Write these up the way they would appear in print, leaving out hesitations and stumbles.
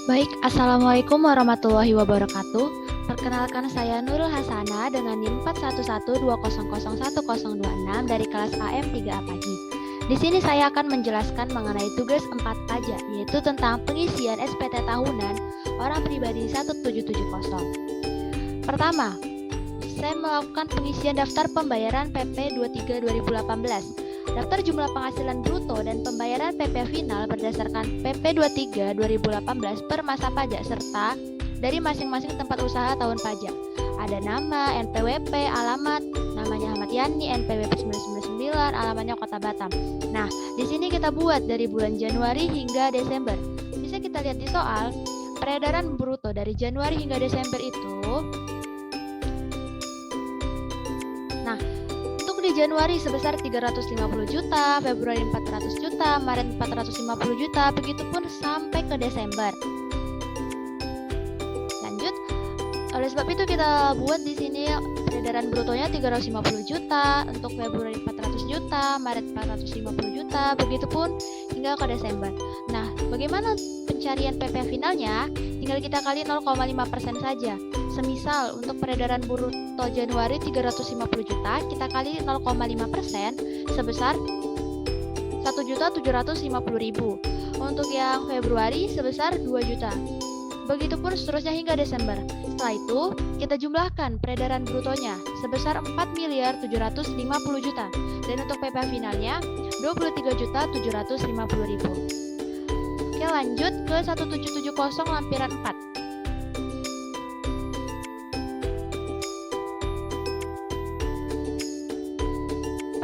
Baik, Assalamualaikum warahmatullahi wabarakatuh. Perkenalkan saya Nurul Hasana dengan NIM 41120010026 dari kelas KM 3A Pagi. Di sini saya akan menjelaskan mengenai tugas 4 pajak, yaitu tentang pengisian SPT tahunan orang pribadi 1770. Pertama, saya melakukan pengisian daftar pembayaran PP 23 2018. Daftar jumlah penghasilan bruto dan pembayaran PP final berdasarkan PP 23 2018 per masa pajak serta dari masing-masing tempat usaha tahun pajak. Ada nama, NPWP, alamat, namanya Ahmad Yani, NPWP 999, alamatnya Kota Batam. Nah, di sini kita buat dari bulan Januari hingga Desember. Bisa kita lihat di soal, peredaran bruto dari Januari hingga Desember itu. Nah, di Januari sebesar 350 juta, Februari 400 juta, Maret 450 juta, begitupun sampai ke Desember. Lanjut, oleh sebab itu kita buat di sini peredaran brutonya 350 juta, untuk Februari 400 juta, Maret 450 juta, begitupun hingga ke Desember. Nah, bagaimana pencarian PP finalnya? Tinggal kita kali 0,5% saja. Semisal untuk peredaran bruto Januari 350 juta, kita kali 0,5% sebesar 1.750.000. Untuk yang Februari sebesar 2 juta. Begitupun seterusnya hingga Desember. Setelah itu, kita jumlahkan peredaran brutonya sebesar 4.750 juta. Dan untuk PP finalnya 23.750.000. Oke, lanjut ke 1770 lampiran 4.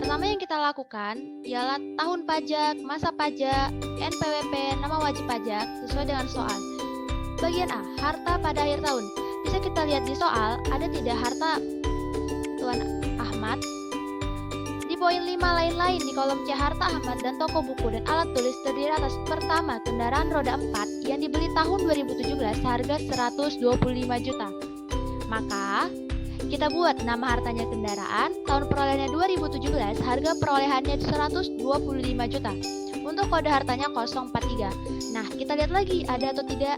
Pertama yang kita lakukan ialah tahun pajak, masa pajak, NPWP, nama wajib pajak sesuai dengan soal. Bagian A, harta pada akhir tahun. Bisa kita lihat di soal, ada tidak harta Tuan Ahmad? Di poin 5 lain-lain di kolom C, harta Ahmad dan toko buku dan alat tulis terdiri atas pertama, kendaraan roda 4 yang dibeli tahun 2017 seharga 125 juta. Maka kita buat nama hartanya kendaraan, tahun perolehannya 2017, harga perolehannya 125 juta. Untuk kode hartanya 043. Nah, kita lihat lagi ada atau tidak.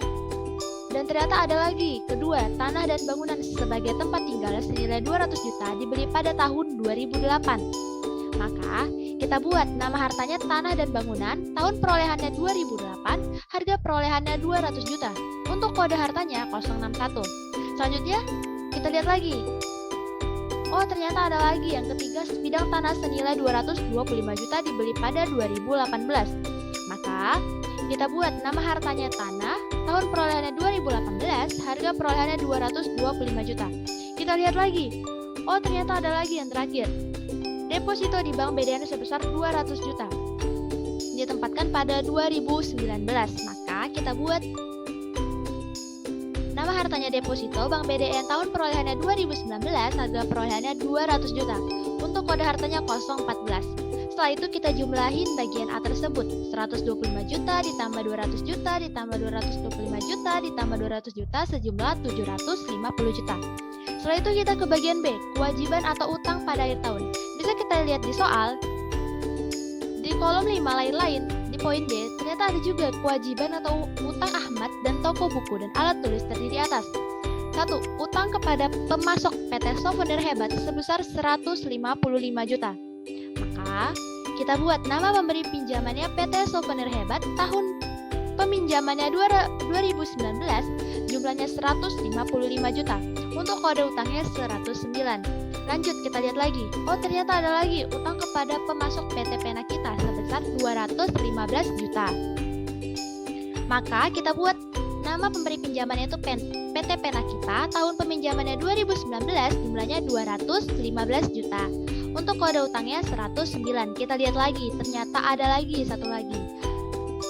Dan ternyata ada lagi. Kedua, tanah dan bangunan sebagai tempat tinggal senilai 200 juta dibeli pada tahun 2008. Maka, kita buat nama hartanya tanah dan bangunan, tahun perolehannya 2008, harga perolehannya 200 juta. Untuk kode hartanya 061. Selanjutnya, kita lihat lagi. Oh, ternyata ada lagi yang ketiga, sebidang tanah senilai 225 juta dibeli pada 2018. Maka, kita buat nama hartanya tanah, tahun perolehannya 2018, harga perolehannya 225 juta. Kita lihat lagi. Oh, ternyata ada lagi yang terakhir. Deposito di Bank BDN sebesar 200 juta. Ditempatkan pada 2019. Maka, kita buat nama hartanya deposito Bank BDN tahun perolehannya 2019, harga perolehannya 200 juta. Untuk kode hartanya 014. Setelah itu kita jumlahin bagian A tersebut. 125 juta ditambah 200 juta ditambah 225 juta ditambah 200 juta sejumlah 750 juta. Setelah itu kita ke bagian B, kewajiban atau utang pada akhir tahun. Bisa kita lihat di soal. Di kolom 5 lain-lain, di poin D, ternyata ada juga kewajiban atau utang Ahmad dan toko buku dan alat tulis terdiri atas 1. Utang kepada pemasok PT Souvenir Hebat sebesar 155 juta. Maka, kita buat nama pemberi pinjamannya PT Souvenir Hebat, tahun peminjamannya 2019, jumlahnya 155 juta. Untuk kode utangnya 109. Lanjut, kita lihat lagi. Oh, ternyata ada lagi utang kepada pemasok PT Pena Kita sebesar 215 juta. Maka kita buat nama pemberi pinjamannya itu PT Pena Kita, tahun peminjamannya 2019, jumlahnya 215 juta. Untuk kode utangnya 109. Kita lihat lagi, ternyata ada lagi satu lagi.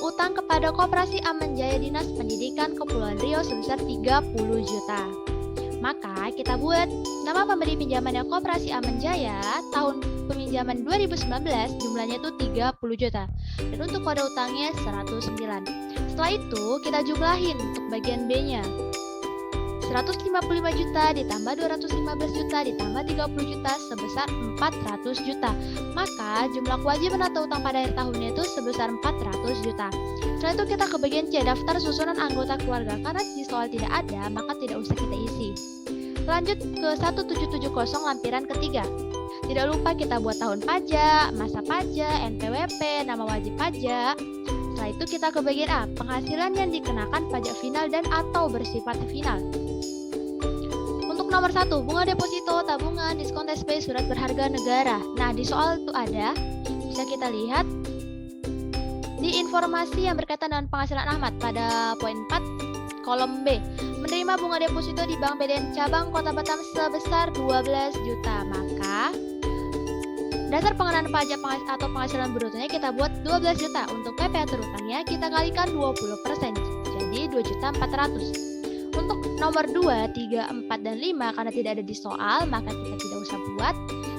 Utang kepada Koperasi Aman Jaya Dinas Pendidikan Kepulauan Riau sebesar 30 juta. Maka kita buat nama pemberi pinjamannya Koperasi Aman Jaya, tahun peminjaman 2019, jumlahnya itu 30 juta. Dan untuk kode utangnya 109. Setelah itu kita jumlahin untuk bagian B-nya. 155 juta ditambah 215 juta ditambah 30 juta sebesar 400 juta. Maka jumlah kewajiban atau utang pada akhir tahunnya itu sebesar 400 juta. Setelah itu kita ke bagian C, daftar susunan anggota keluarga. Karena di soal tidak ada, maka tidak usah kita isi. Lanjut ke 1770 lampiran ketiga. Tidak lupa kita buat tahun pajak, masa pajak, NPWP, nama wajib pajak. Setelah itu kita ke bagian A, penghasilan yang dikenakan pajak final dan atau bersifat final. Untuk nomor 1, bunga deposito, tabungan, diskon TSP, surat berharga negara. Nah, di soal itu ada, bisa kita lihat di informasi yang berkaitan dengan penghasilan Ahmad pada poin 4, kolom B. Menerima bunga deposito di Bank BDN Cabang Kota Batam sebesar 12 juta. Maka dasar pengenaan pajak atau penghasilan brutonya kita buat 12 juta. Untuk PPh terutangnya kita kalikan 20%, jadi 2.400.000. Untuk nomor 2, 3, 4, dan 5 karena tidak ada di soal, maka kita tidak usah buat.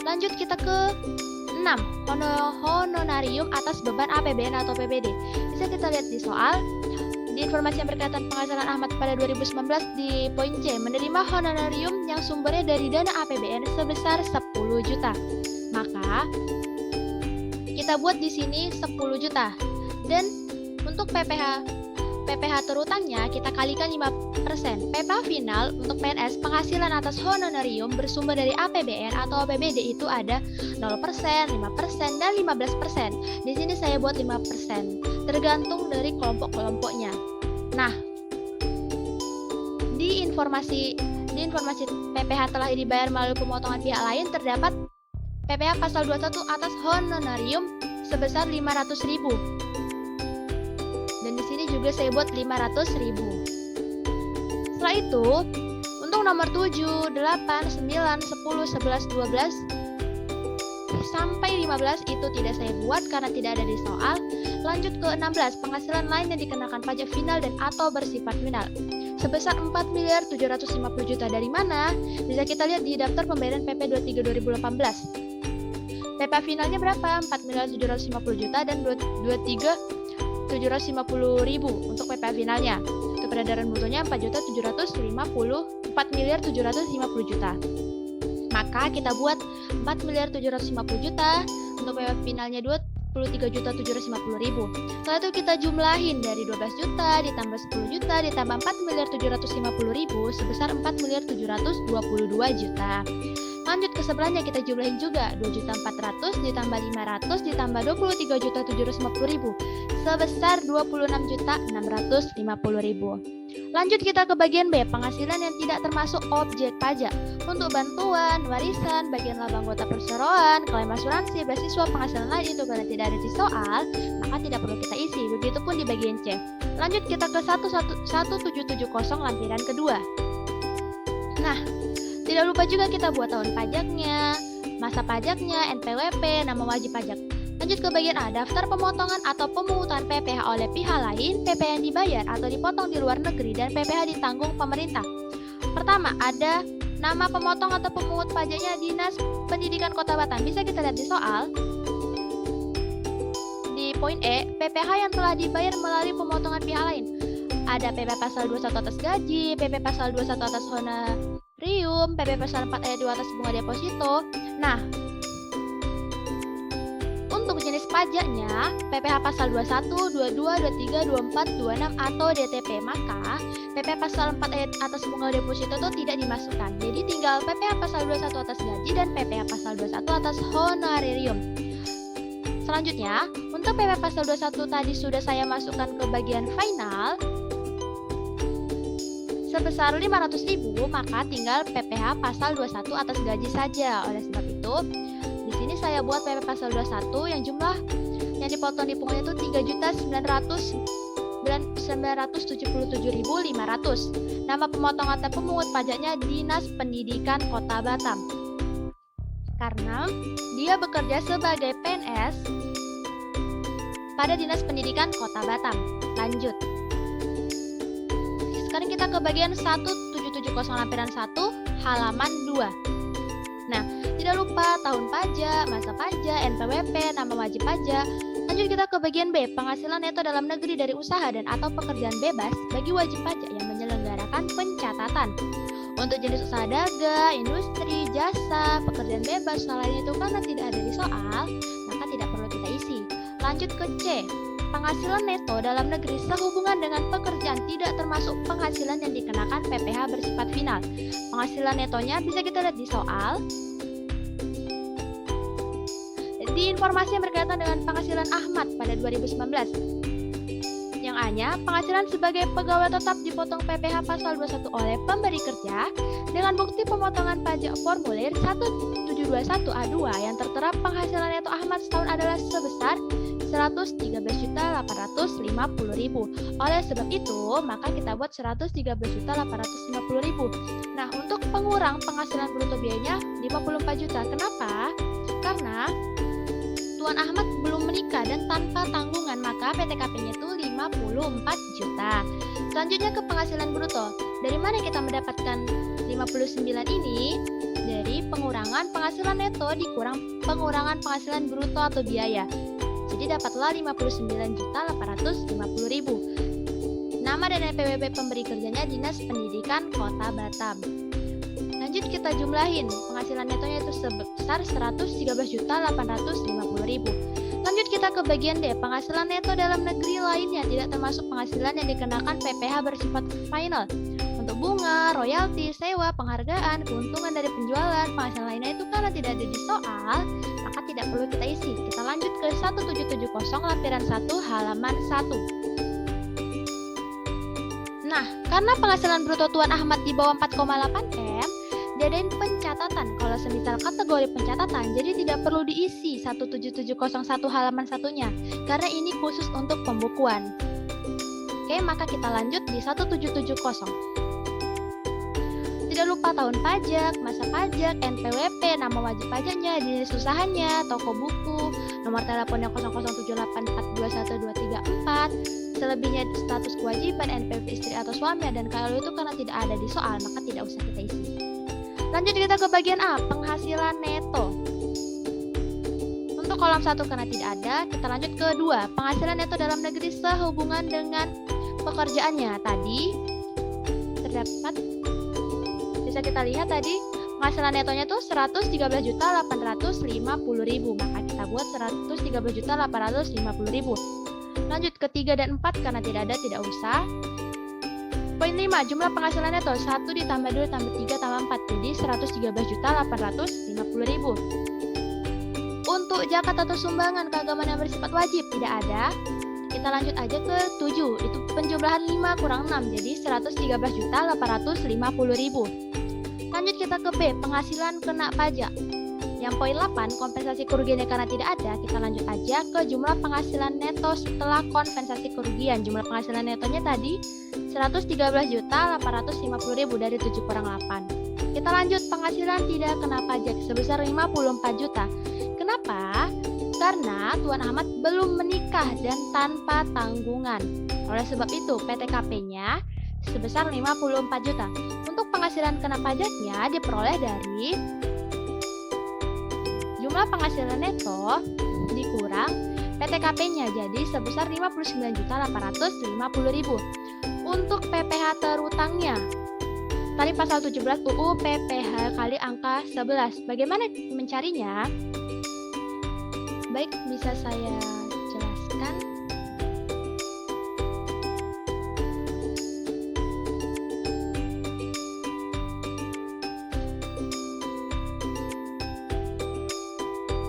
Lanjut kita ke 6, honorarium atas beban APBN atau PBD. Bisa kita lihat di soal. Di informasi yang berkaitan penghasilan Ahmad pada 2019 di poin C, menerima honorarium yang sumbernya dari dana APBN sebesar 10 juta. Maka kita buat di sini 10 juta. Dan untuk PPh terutangnya kita kalikan 5%. PPh final untuk PNS penghasilan atas honorarium bersumber dari APBN atau APBD itu ada 0%, 5%, dan 15%. Di sini saya buat 5%, tergantung dari kelompok-kelompoknya. Nah, di informasi PPh telah dibayar melalui pemotongan pihak lain terdapat PPh pasal 21 atas honorarium sebesar 500.000. Dan di sini juga saya buat 500.000. Setelah itu, untuk nomor 7, 8, 9, 10, 11, 12 sampai 15 itu tidak saya buat karena tidak ada di soal. Lanjut ke 16, penghasilan lain yang dikenakan pajak final dan atau bersifat final sebesar 4.750.000.000. Dari mana? Bisa kita lihat di daftar pembayaran PP 23 2018. PP finalnya berapa? 4.750.000.000 dan 23.750.000 untuk PP finalnya. Untuk peredaran brutonya 4.750.000.000. Maka kita buat 4.750.000.000 untuk PP finalnya 23.750.000. Setelah itu kita jumlahin dari 12 juta ditambah 10 juta ditambah 4.750.000 sebesar 4.722.000.000. Lanjut ke sebelahnya kita jumlahin juga 2.400.000 ditambah 500 ditambah 23.750.000 sebesar 26.650.000. Lanjut kita ke bagian B, penghasilan yang tidak termasuk objek pajak. Untuk bantuan, warisan, bagian laba anggota perseroan, klaim asuransi, beasiswa, penghasilan lain itu karena tidak ada di soal, maka tidak perlu kita isi. Begitupun di bagian C. Lanjut kita ke 1770 lampiran kedua. Nah, tidak lupa juga kita buat tahun pajaknya, masa pajaknya, NPWP, nama wajib pajak. Lanjut ke bagian A, daftar pemotongan atau pemungutan PPh oleh pihak lain, PPh yang dibayar atau dipotong di luar negeri, dan PPh ditanggung pemerintah. Pertama, ada nama pemotong atau pemungut pajaknya Dinas Pendidikan Kota Batam. Bisa kita lihat di soal. Di poin E, PPh yang telah dibayar melalui pemotongan pihak lain. Ada PP pasal 21 atas gaji, PP pasal 21 atas honorarium, PP pasal 4 ayat 2 atas bunga deposito. Nah, untuk jenis pajaknya, PPh pasal 21, 22, 23, 24, 26 atau DTP, maka PP pasal 4 ayat atas bunga deposito itu tidak dimasukkan. Jadi tinggal PPh pasal 21 atas gaji dan PPh pasal 21 atas honorarium. Selanjutnya, untuk PP pasal 21 tadi sudah saya masukkan ke bagian final sebesar 500.000, maka tinggal PPh pasal 21 atas gaji saja. Oleh sebab itu, di sini saya buat PP pasal 21 yang jumlah yang dipotong di pungutnya itu 3.977.500. Nama pemotong atau pemungut pajaknya Dinas Pendidikan Kota Batam. Karena dia bekerja sebagai PNS pada Dinas Pendidikan Kota Batam. Lanjut. Sekarang kita ke bagian 1770 lampiran 1 halaman 2. Nah, tidak lupa tahun pajak, masa pajak, NPWP, nama wajib pajak. Lanjut kita ke bagian B, penghasilan neto dalam negeri dari usaha dan atau pekerjaan bebas bagi wajib pajak yang menyelenggarakan pencatatan. Untuk jenis usaha dagang, industri, jasa, pekerjaan bebas, lainnya itu karena tidak ada di soal, maka tidak perlu kita isi. Lanjut ke C, penghasilan neto dalam negeri sehubungan dengan pekerjaan tidak termasuk penghasilan yang dikenakan PPh bersifat final. Penghasilan netonya bisa kita lihat di soal. Di informasi yang berkaitan dengan penghasilan Ahmad pada 2019. Yang A-nya, penghasilan sebagai pegawai tetap dipotong PPh pasal 21 oleh pemberi kerja dengan bukti pemotongan pajak formulir 1721A2 yang tertera penghasilan neto Ahmad setahun adalah sebesar 113.850.000. Oleh sebab itu, maka kita buat 113.850.000. Nah, untuk pengurang penghasilan bruto biayanya 54 juta. Kenapa? Karena Tuan Ahmad belum menikah dan tanpa tanggungan, maka PTKP-nya itu 54 juta. Selanjutnya ke penghasilan bruto. Dari mana kita mendapatkan 59 ini? Dari pengurangan penghasilan neto dikurang pengurangan penghasilan bruto atau biaya. Jadi dapatlah 59.850.000. Nama dan NPWP pemberi kerjanya Dinas Pendidikan Kota Batam. Lanjut kita jumlahin, penghasilan netonya itu sebesar 113.850.000. Lanjut kita ke bagian D, penghasilan neto dalam negeri lainnya tidak termasuk penghasilan yang dikenakan PPh bersifat final. Untuk bunga, royalti, sewa, penghargaan, keuntungan dari penjualan, penghasilan lainnya itu karena tidak ada di soal, maka tidak perlu kita isi. Kita lanjut ke 1770 lampiran 1 halaman 1. Nah, karena penghasilan bruto Tuan Ahmad di bawah 4,8 M, diadain pencatatan. Kalau semisal kategori pencatatan, jadi tidak perlu diisi 17701 halaman satunya, karena ini khusus untuk pembukuan. Oke, maka kita lanjut di 1770. Tidak lupa tahun pajak, masa pajak, NPWP, nama wajib pajaknya, jenis usahanya, toko buku, nomor teleponnya 00784212234, selebihnya status kewajiban, NPWP istri atau suami, dan kalau itu karena tidak ada di soal, maka tidak usah kita isi. Lanjut kita ke bagian A, penghasilan neto. Untuk kolom 1 karena tidak ada, kita lanjut ke 2, penghasilan neto dalam negeri sehubungan dengan pekerjaannya. Tadi terdapat, bisa kita lihat tadi penghasilan netonya itu 113.850.000, maka kita buat 113.850.000. Lanjut ke 3 dan 4 karena tidak ada, tidak usah. Poin 5, jumlah penghasilan neto 1 ditambah 2 tambah 3 tambah 4, jadi 113.850.000. Untuk zakat atau sumbangan keagamaan yang bersifat wajib tidak ada. Kita lanjut aja ke 7, itu penjumlahan 5 kurang 6, jadi 113.850.000. Lanjut kita ke B, penghasilan kena pajak. Yang poin 8, kompensasi kerugiannya karena tidak ada, kita lanjut aja ke jumlah penghasilan neto setelah kompensasi kerugian. Jumlah penghasilan netonya tadi 113.850.000 dari 7 kurang 8. Kita lanjut penghasilan tidak kena pajak sebesar 54 juta. Kenapa? Karena Tuan Ahmad belum menikah dan tanpa tanggungan. Oleh sebab itu PTKP-nya sebesar 54 juta. Untuk penghasilan kena pajaknya diperoleh dari jumlah penghasilan neto dikurang PTKP-nya, jadi sebesar 59.850.000. Untuk PPh terutangnya, tadi pasal 17 UU PPh kali angka 11. Bagaimana mencarinya? Baik, bisa saya jelaskan.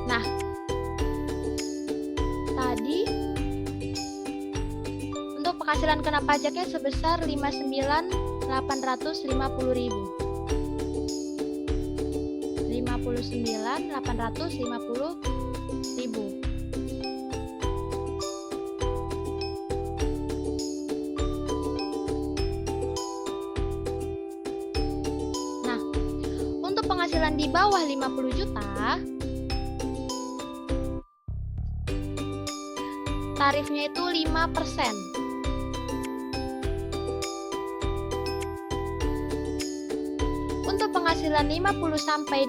Nah, tadi untuk penghasilan kena pajaknya sebesar 59.850.000. 59.850.000. Nah, untuk penghasilan di bawah 50 juta, tarifnya itu 5%. Untuk penghasilan 50 sampai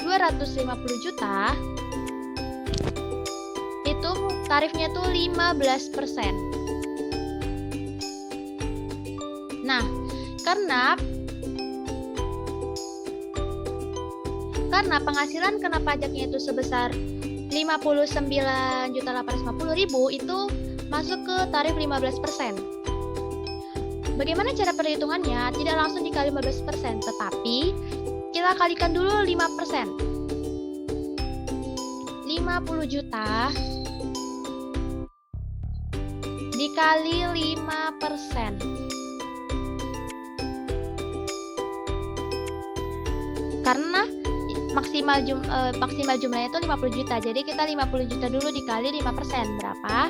250 juta, itu tarifnya tuh 15%. Nah, karena penghasilan kena pajaknya itu sebesar 59.850.000 itu masuk ke tarif 15%. Bagaimana cara perhitungannya? Tidak langsung dikali 15%, tetapi kita kalikan dulu 5%. 50 juta dikali 5%. Karena maksimal jumlahnya itu 50 juta. Jadi kita 50 juta dulu dikali 5%. Berapa?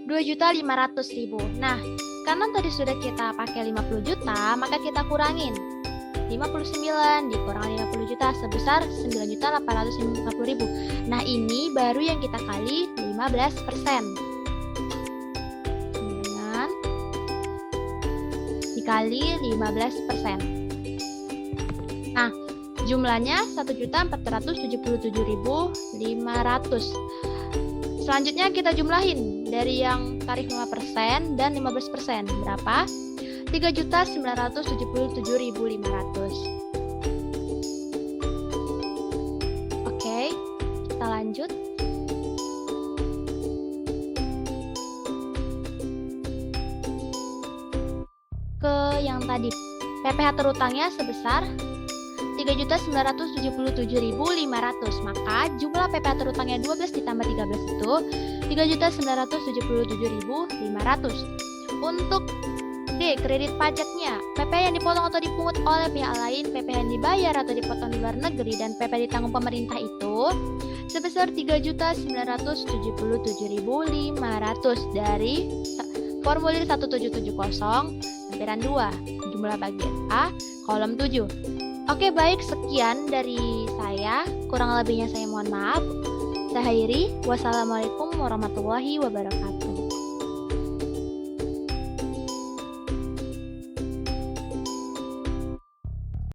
Rp2.500.000. Nah, karena tadi sudah kita pakai 50 juta, maka kita kurangin 59 dikurang 50 juta sebesar 9.850.000. Nah, ini baru yang kita kali 15%. Dengan dikali 15%. Nah, jumlahnya 1.477.500. Selanjutnya kita jumlahin dari yang tarif 5% dan 15%. Berapa? 3.977.500. Oke, kita lanjut. Ke yang tadi. PPh terutangnya sebesar 3.977.500. Maka jumlah PPh terutangnya 12 ditambah 13 itu 3.977.500. Untuk D. Kredit pajaknya. PPh yang dipotong atau dipungut oleh pihak lain, PPh yang dibayar atau dipotong di luar negeri, dan PPh ditanggung pemerintah itu sebesar 3.977.500 dari formulir 1770 lampiran 2, jumlah bagian A, kolom 7. Oke, baik, sekian dari saya. Kurang lebihnya saya mohon maaf. Saya Hairi. Wassalamualaikum warahmatullahi wabarakatuh.